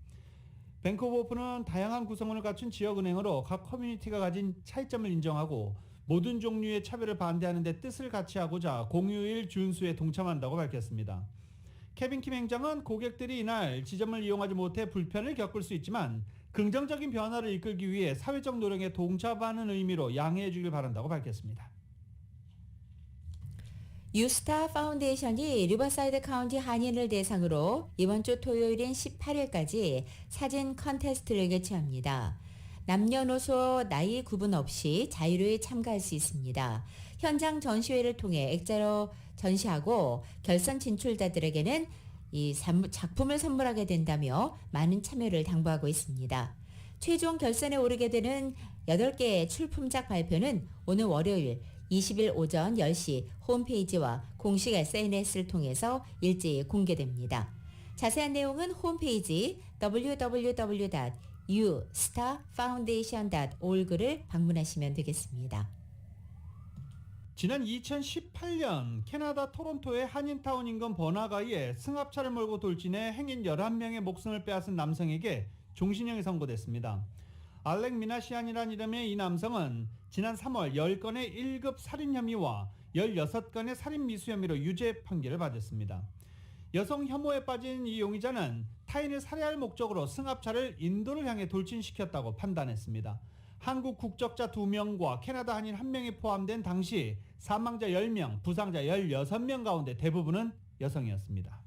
뱅크 오브 호프는 다양한 구성원을 갖춘 지역은행으로 각 커뮤니티가 가진 차이점을 인정하고 모든 종류의 차별을 반대하는 데 뜻을 같이 하고자 공휴일 준수에 동참한다고 밝혔습니다. 케빈 킴 행장은 고객들이 이날 지점을 이용하지 못해 불편을 겪을 수 있지만 긍정적인 변화를 이끌기 위해 사회적 노력에 동참하는 의미로 양해해 주길 바란다고 밝혔습니다. 유스타 파운데이션이 리버사이드 카운티 한인을 대상으로 이번 주 토요일인 18일까지 사진 컨테스트를 개최합니다. 남녀노소 나이 구분 없이 자유로이 참가할 수 있습니다. 현장 전시회를 통해 액자로 전시하고 결선 진출자들에게는 이 작품을 선물하게 된다며 많은 참여를 당부하고 있습니다. 최종 결선에 오르게 되는 8개의 출품작 발표는 오늘 월요일 20일 오전 10시 홈페이지와 공식 SNS를 통해서 일제히 공개됩니다. 자세한 내용은 홈페이지 www.ustarfoundation.org를 방문하시면 되겠습니다. 지난 2018년 캐나다 토론토의 한인타운 인근 번화가에 승합차를 몰고 돌진해 행인 11명의 목숨을 빼앗은 남성에게 종신형이 선고됐습니다. 알렉 미나시안이라는 이름의 이 남성은 지난 3월 10건의 1급 살인 혐의와 16건의 살인 미수 혐의로 유죄 판결을 받았습니다. 여성 혐오에 빠진 이 용의자는 타인을 살해할 목적으로 승합차를 인도를 향해 돌진시켰다고 판단했습니다. 한국 국적자 2명과 캐나다 한인 1명이 포함된 당시 사망자 10명, 부상자 16명 가운데 대부분은 여성이었습니다.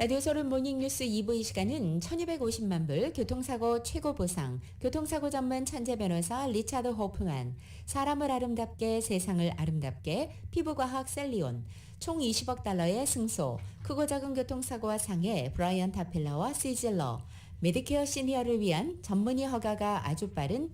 라디오 서울 모닝뉴스 2부 이 시간은 1250만 불 교통사고 최고 보상, 교통사고 전문 천재 변호사 리차드 호프만, 사람을 아름답게 세상을 아름답게 피부과학 셀리온, 총 20억 달러의 승소, 크고 작은 교통사고와 상해 브라이언 타펠러와 시즐러, 메디케어 시니어를 위한 전문의 허가가 아주 빠른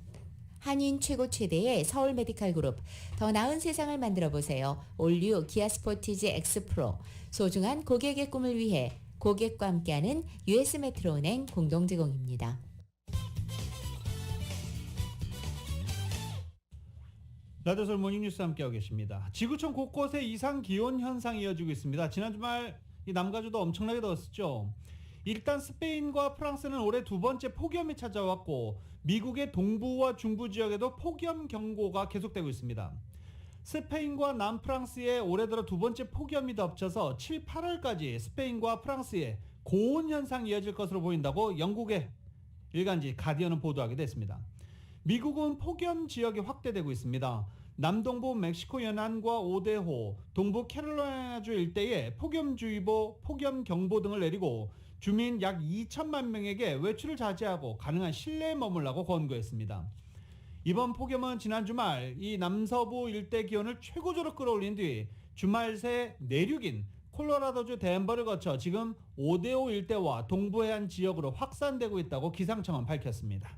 한인 최고 최대의 서울 메디칼 그룹, 더 나은 세상을 만들어 보세요. 올류 기아 스포티지 X 프로, 소중한 고객의 꿈을 위해 고객과 함께하는 US 메트로은행 공동 제공입니다. 라디오 서울 모닝뉴스 함께하고 계십니다. 지구촌 곳곳에 이상 기온 현상이 이어지고 있습니다. 지난 주말 이 남가주도 엄청나게 더웠죠. 일단 스페인과 프랑스는 올해 두 번째 폭염이 찾아왔고 미국의 동부와 중부 지역에도 폭염 경고가 계속되고 있습니다. 스페인과 남프랑스에 올해 들어 두 번째 폭염이 덮쳐서 7, 8월까지 스페인과 프랑스에 고온 현상이 이어질 것으로 보인다고 영국의 일간지 가디언은 보도하게 됐습니다. 미국은 폭염 지역이 확대되고 있습니다. 남동부 멕시코 연안과 오데호, 동부 캐롤라이나주 일대에 폭염주의보, 폭염경보 등을 내리고 주민 약 2천만 명에게 외출을 자제하고 가능한 실내에 머물라고 권고했습니다. 이번 폭염은 지난 주말 이 남서부 일대 기온을 최고조로 끌어올린 뒤 주말 새 내륙인 콜로라도주 덴버를 거쳐 지금 오데오 일대와 동부 해안 지역으로 확산되고 있다고 기상청은 밝혔습니다.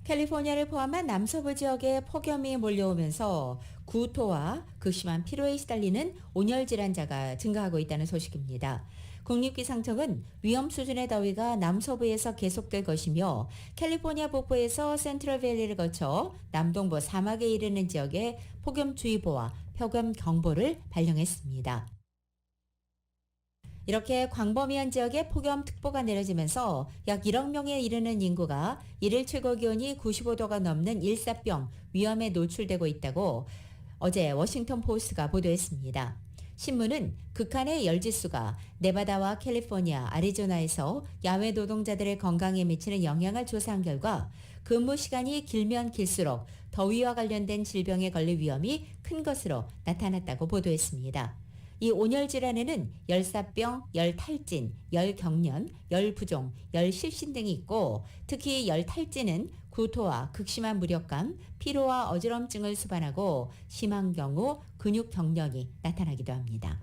캘리포니아를 포함한 남서부 지역에 폭염이 몰려오면서 구토와 극심한 피로에 시달리는 온열 질환자가 증가하고 있다는 소식입니다. 국립기상청은 위험 수준의 더위가 남서부에서 계속될 것이며 캘리포니아 북부에서 센트럴밸리를 거쳐 남동부 사막에 이르는 지역에 폭염주의보와 폭염경보를 발령했습니다. 이렇게 광범위한 지역에 폭염특보가 내려지면서 약 1억 명에 이르는 인구가 일일 최고기온이 95도가 넘는 일사병 위험에 노출되고 있다고 어제 워싱턴 포스트가 보도했습니다. 신문은 극한의 열지수가 네바다와 캘리포니아, 아리조나에서 야외 노동자들의 건강에 미치는 영향을 조사한 결과 근무 시간이 길면 길수록 더위와 관련된 질병에 걸릴 위험이 큰 것으로 나타났다고 보도했습니다. 이 온열 질환에는 열사병, 열탈진, 열경련, 열부종, 열실신 등이 있고 특히 열탈진은 구토와 극심한 무력감, 피로와 어지럼증을 수반하고 심한 경우 근육경련이 나타나기도 합니다.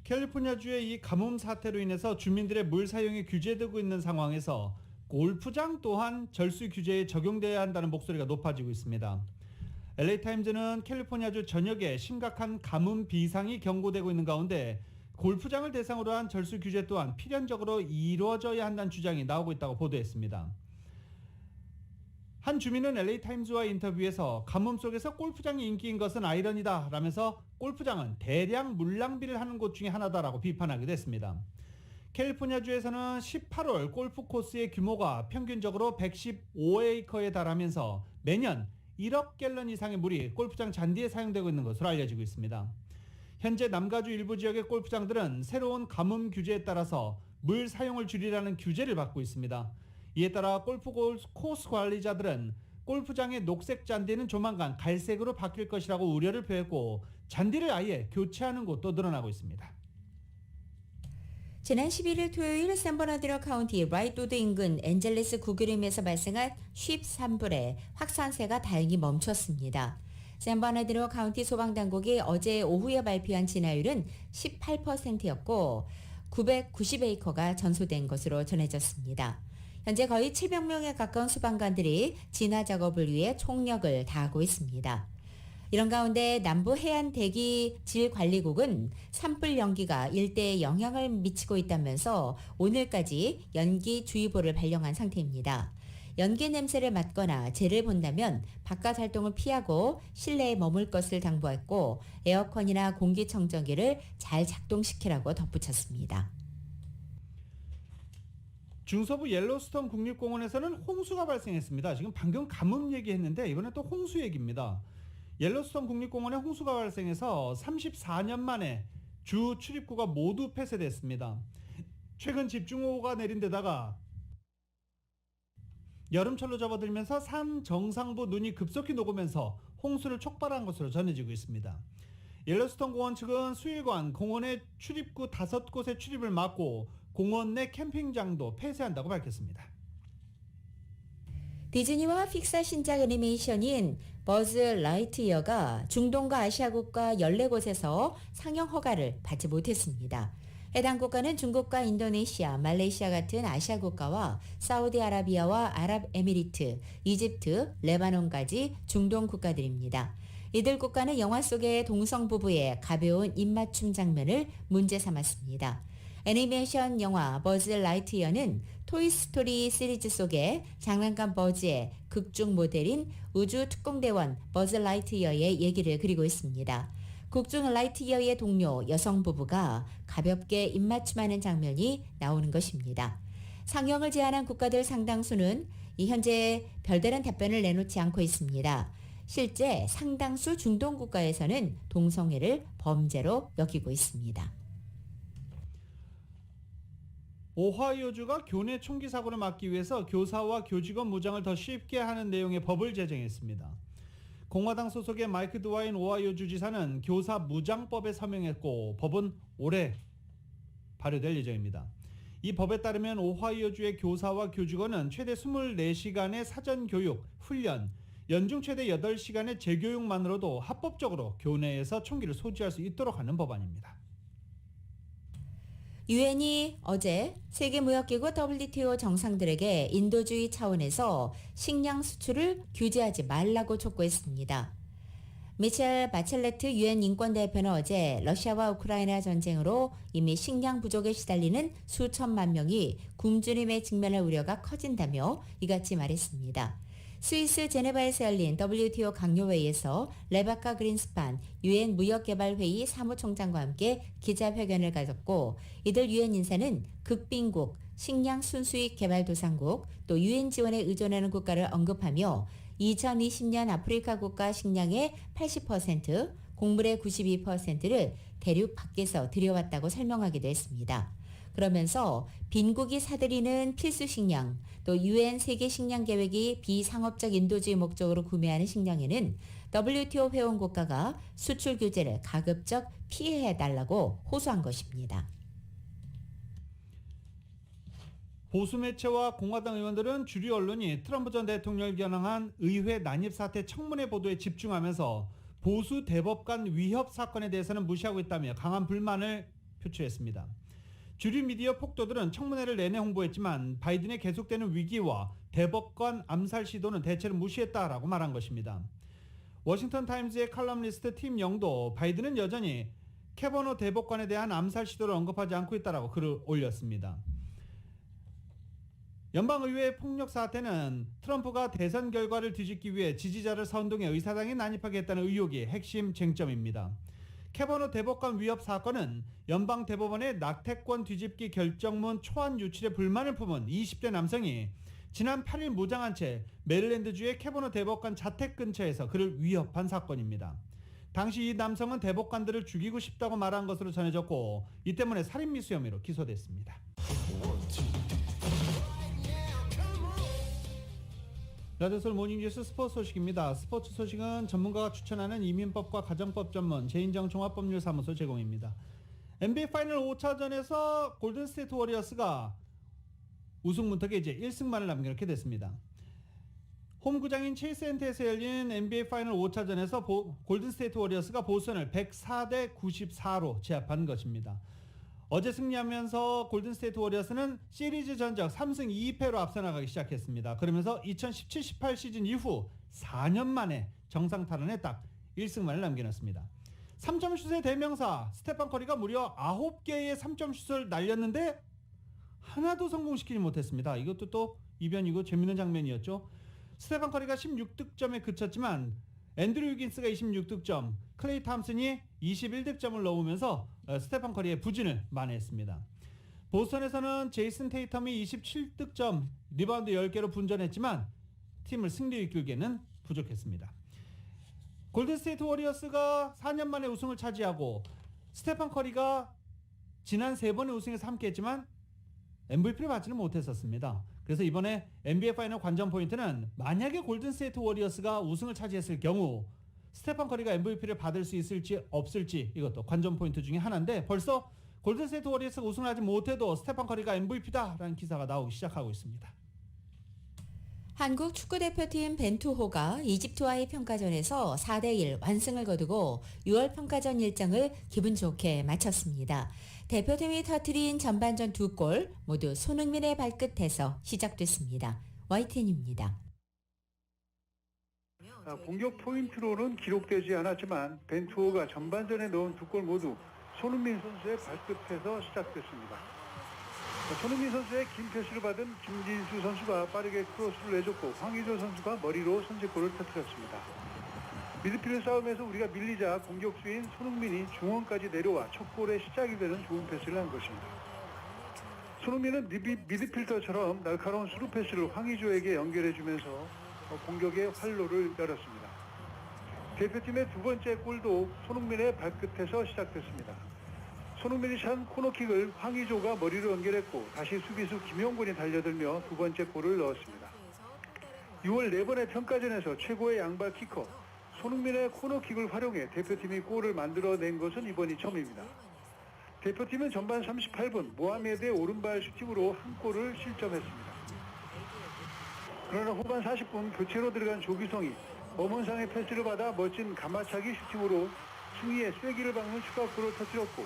캘리포니아주의 이 가뭄 사태로 인해서 주민들의 물 사용이 규제되고 있는 상황에서 골프장 또한 절수 규제에 적용돼야 한다는 목소리가 높아지고 있습니다. LA타임즈는 캘리포니아주 전역에 심각한 가뭄 비상이 경고되고 있는 가운데 골프장을 대상으로 한 절수 규제 또한 필연적으로 이루어져야 한다는 주장이 나오고 있다고 보도했습니다. 한 주민은 LA타임즈와 인터뷰에서 가뭄 속에서 골프장이 인기인 것은 아이러니다 라면서 골프장은 대량 물낭비를 하는 곳 중에 하나다라고 비판하기도 했습니다. 캘리포니아주에서는 18홀 골프 코스의 규모가 평균적으로 115에이커에 달하면서 매년 1억 갤런 이상의 물이 골프장 잔디에 사용되고 있는 것으로 알려지고 있습니다. 현재 남가주 일부 지역의 골프장들은 새로운 가뭄 규제에 따라서 물 사용을 줄이라는 규제를 받고 있습니다. 이에 따라 골프 코스 관리자들은 골프장의 녹색 잔디는 조만간 갈색으로 바뀔 것이라고 우려를 표했고 잔디를 아예 교체하는 곳도 늘어나고 있습니다. 지난 11일 토요일 샌버나드로 카운티 라이트우드 인근 엔젤레스 구그림에서 발생한 쉽 산불에 확산세가 다행히 멈췄습니다. 샌버나드로 카운티 소방당국이 어제 오후에 발표한 진화율은 18%였고 990에이커가 전소된 것으로 전해졌습니다. 현재 거의 700명에 가까운 소방관들이 진화 작업을 위해 총력을 다하고 있습니다. 이런 가운데 남부 해안 대기 질 관리국은 산불 연기가 일대에 영향을 미치고 있다면서 오늘까지 연기주의보를 발령한 상태입니다. 연기 냄새를 맡거나 재를 본다면 바깥 활동을 피하고 실내에 머물 것을 당부했고 에어컨이나 공기청정기를 잘 작동시키라고 덧붙였습니다. 중서부 옐로스톤 국립공원에서는 홍수가 발생했습니다. 지금 방금 가뭄 얘기했는데 이번엔 또 홍수 얘기입니다. 옐로스톤 국립공원에 홍수가 발생해서 34년 만에 주 출입구가 모두 폐쇄됐습니다. 최근 집중호우가 내린 데다가 여름철로 접어들면서 산 정상부 눈이 급속히 녹으면서 홍수를 촉발한 것으로 전해지고 있습니다. 옐로스톤 공원 측은 수일관 공원의 출입구 5곳의 출입을 막고 공원 내 캠핑장도 폐쇄한다고 밝혔습니다. 디즈니와 픽사 신작 애니메이션인 버즈 라이트이어가 중동과 아시아 국가 14곳에서 상영 허가를 받지 못했습니다. 해당 국가는 중국과 인도네시아, 말레이시아 같은 아시아 국가와 사우디아라비아와 아랍에미리트, 이집트, 레바논까지 중동 국가들입니다. 이들 국가는 영화 속의 동성 부부의 가벼운 입맞춤 장면을 문제 삼았습니다. 애니메이션 영화 버즈 라이트이어는 토이스토리 시리즈 속의 장난감 버즈의 극중 모델인 우주 특공대원 버즈 라이트이어의 얘기를 그리고 있습니다. 극중 라이트이어의 동료 여성 부부가 가볍게 입맞춤하는 장면이 나오는 것입니다. 상영을 제한한 국가들 상당수는 현재 별다른 답변을 내놓지 않고 있습니다. 실제 상당수 중동 국가에서는 동성애를 범죄로 여기고 있습니다. 오하이오주가 교내 총기 사고를 막기 위해서 교사와 교직원 무장을 더 쉽게 하는 내용의 법을 제정했습니다. 공화당 소속의 마이크 드와인 오하이오주 지사는 교사 무장법에 서명했고 법은 올해 발효될 예정입니다. 이 법에 따르면 오하이오주의 교사와 교직원은 최대 24시간의 사전 교육, 훈련, 연중 최대 8시간의 재교육만으로도 합법적으로 교내에서 총기를 소지할 수 있도록 하는 법안입니다. 유엔이 어제 세계무역기구 WTO 정상들에게 인도주의 차원에서 식량 수출을 규제하지 말라고 촉구했습니다. 미첼 바첼레트 유엔 인권대표는 어제 러시아와 우크라이나 전쟁으로 이미 식량 부족에 시달리는 수천만 명이 굶주림에 직면할 우려가 커진다며 이같이 말했습니다. 스위스 제네바에서 열린 WTO 강요회의에서 레베카 그린스판 유엔 무역개발회의 사무총장과 함께 기자회견을 가졌고 이들 유엔 인사는 극빈국, 식량 순수익 개발도상국, 또 유엔 지원에 의존하는 국가를 언급하며 2020년 아프리카 국가 식량의 80%, 곡물의 92%를 대륙 밖에서 들여왔다고 설명하기도 했습니다. 그러면서 빈국이 사들이는 필수 식량, 또 유엔 세계 식량 계획이 비상업적 인도주의 목적으로 구매하는 식량에는 WTO 회원 국가가 수출 규제를 가급적 피해해 달라고 호소한 것입니다. 보수 매체와 공화당 의원들은 주류 언론이 트럼프 전 대통령을 겨냥한 의회 난입 사태 청문회 보도에 집중하면서 보수 대법관 위협 사건에 대해서는 무시하고 있다며 강한 불만을 표출했습니다. 주류 미디어 폭도들은 청문회를 내내 홍보했지만 바이든의 계속되는 위기와 대법관 암살 시도는 대체로 무시했다라고 말한 것입니다. 워싱턴 타임즈의 칼럼니스트 팀 영도 바이든은 여전히 캐버너 대법관에 대한 암살 시도를 언급하지 않고 있다라고 글을 올렸습니다. 연방의회 폭력 사태는 트럼프가 대선 결과를 뒤집기 위해 지지자를 선동해 의사당에 난입하겠다는 의혹이 핵심 쟁점입니다. 캐버너 대법관 위협 사건은 연방 대법원의 낙태권 뒤집기 결정문 초안 유출에 불만을 품은 20대 남성이 지난 8일 무장한 채 메릴랜드주의 캐버너 대법관 자택 근처에서 그를 위협한 사건입니다. 당시 이 남성은 대법관들을 죽이고 싶다고 말한 것으로 전해졌고 이 때문에 살인미수 혐의로 기소됐습니다. 라디오솔 모닝뉴스 스포츠 소식입니다. 스포츠 소식은 전문가가 추천하는 이민법과 가정법 전문 제인정 종합법률사무소 제공입니다. NBA 파이널 5차전에서 골든스테이트 워리어스가 우승 문턱에 이제 1승만을 남겨놓게 됐습니다. 홈구장인 체이스센터에서 열린 NBA 파이널 5차전에서 골든스테이트 워리어스가 보스턴을 104대 94로 제압한 것입니다. 어제 승리하면서 골든스테이트 워리어스는 시리즈 전적 3승 2패로 앞서 나가기 시작했습니다. 그러면서 2017-18 시즌 이후 4년 만에 정상 탈환에 딱 1승만을 남겨놨습니다. 3점 슛의 대명사 스테판 커리가 무려 9개의 3점 슛을 날렸는데 하나도 성공시키지 못했습니다. 이것도 또 이변이고 재밌는 장면이었죠. 스테판 커리가 16득점에 그쳤지만 앤드류 위긴스가 26득점, 클레이 탐슨이 21득점을 넣으면서 스테판 커리의 부진을 만회했습니다. 보스턴에서는 제이슨 테이텀이 27득점, 리바운드 10개로 분전했지만 팀을 승리에 이끌기에는 부족했습니다. 골든스테이트 워리어스가 4년 만에 우승을 차지하고 스테판 커리가 지난 3번의 우승에서 함께했지만 MVP를 받지는 못했었습니다. 그래서 이번에 NBA 파이널 관전 포인트는 만약에 골든스테이트 워리어스가 우승을 차지했을 경우 스테판 커리가 MVP를 받을 수 있을지 없을지 이것도 관전 포인트 중에 하나인데 벌써 골든스테이트 워리어스가 우승을 하지 못해도 스테판 커리가 MVP다라는 기사가 나오기 시작하고 있습니다. 한국 축구대표팀 벤투호가 이집트와의 평가전에서 4대1 완승을 거두고 6월 평가전 일정을 기분 좋게 마쳤습니다. 대표팀이 터뜨린 전반전 2골 모두 손흥민의 발끝에서 시작됐습니다. YTN입니다. 공격 포인트로는 기록되지 않았지만 벤투호가 전반전에 넣은 2골 모두 손흥민 선수의 발끝에서 시작됐습니다. 손흥민 선수의 긴 패스를 받은 김진수 선수가 빠르게 크로스를 내줬고 황의조 선수가 머리로 선제골을 터뜨렸습니다. 미드필드 싸움에서 우리가 밀리자 공격수인 손흥민이 중원까지 내려와 첫 골의 시작이 되는 좋은 패스를 한 것입니다. 손흥민은 미드필더처럼 날카로운 스루 패스를 황의조에게 연결해주면서 공격의 활로를 열었습니다. 대표팀의 두 번째 골도 손흥민의 발끝에서 시작됐습니다. 손흥민이 찬 코너킥을 황의조가 머리로 연결했고 다시 수비수 김용곤이 달려들며 두 번째 골을 넣었습니다. 6월 4번의 평가전에서 최고의 양발 키커 손흥민의 코너킥을 활용해 대표팀이 골을 만들어낸 것은 이번이 처음입니다. 대표팀은 전반 38분 모하메드의 오른발 슈팅으로 한 골을 실점했습니다. 그러나 후반 40분 교체로 들어간 조기성이 엄원상의 패스를 받아 멋진 가마차기 슈팅으로 승리의 쐐기를 박는 추가골을 터뜨렸고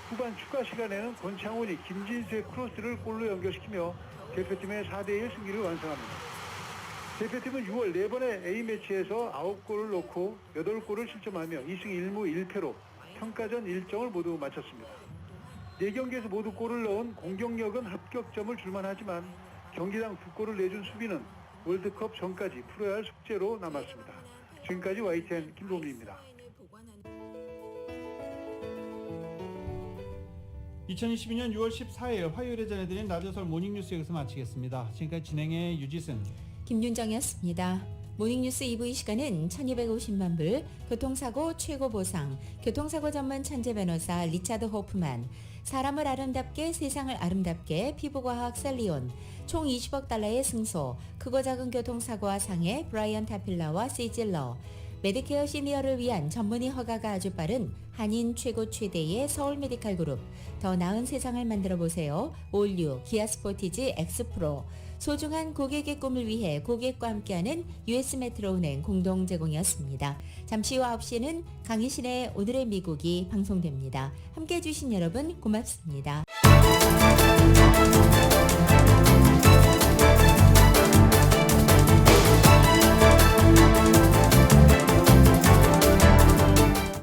후반 추가 시간에는 권창훈이 김진수의 크로스를 골로 연결시키며 대표팀의 4대1 승리를 완성합니다. 대표팀은 6월 4번의 A매치에서 9골을 넣고 8골을 실점하며 2승 1무 1패로 평가전 일정을 모두 마쳤습니다. 4경기에서 모두 골을 넣은 공격력은 합격점을 줄만하지만 경기당 2골을 내준 수비는 월드컵 전까지 풀어야 할 숙제로 남았습니다. 지금까지 YTN 김동민입니다. 2022년 6월 14일 화요일에 전해드린 라디오설 모닝뉴스 여기서 마치겠습니다. 지금까지 진행의 유지승, 김윤정이었습니다. 모닝뉴스 2부 이 시간은 1250만 불, 교통사고 최고 보상, 교통사고 전문 천재 변호사 리차드 호프만, 사람을 아름답게 세상을 아름답게 피부과학 셀리온, 총 20억 달러의 승소, 크고 작은 교통사고와 상해 브라이언 타필라와 시질러, 메디케어 시니어를 위한 전문의 허가가 아주 빠른 한인 최고 최대의 서울 메디칼 그룹, 더 나은 세상을 만들어 보세요. 올류 기아 스포티지 X-프로, 소중한 고객의 꿈을 위해 고객과 함께하는 US 메트로 은행 공동 제공이었습니다. 잠시 후 9시에는 강희신의 오늘의 미국이 방송됩니다. 함께해 주신 여러분 고맙습니다.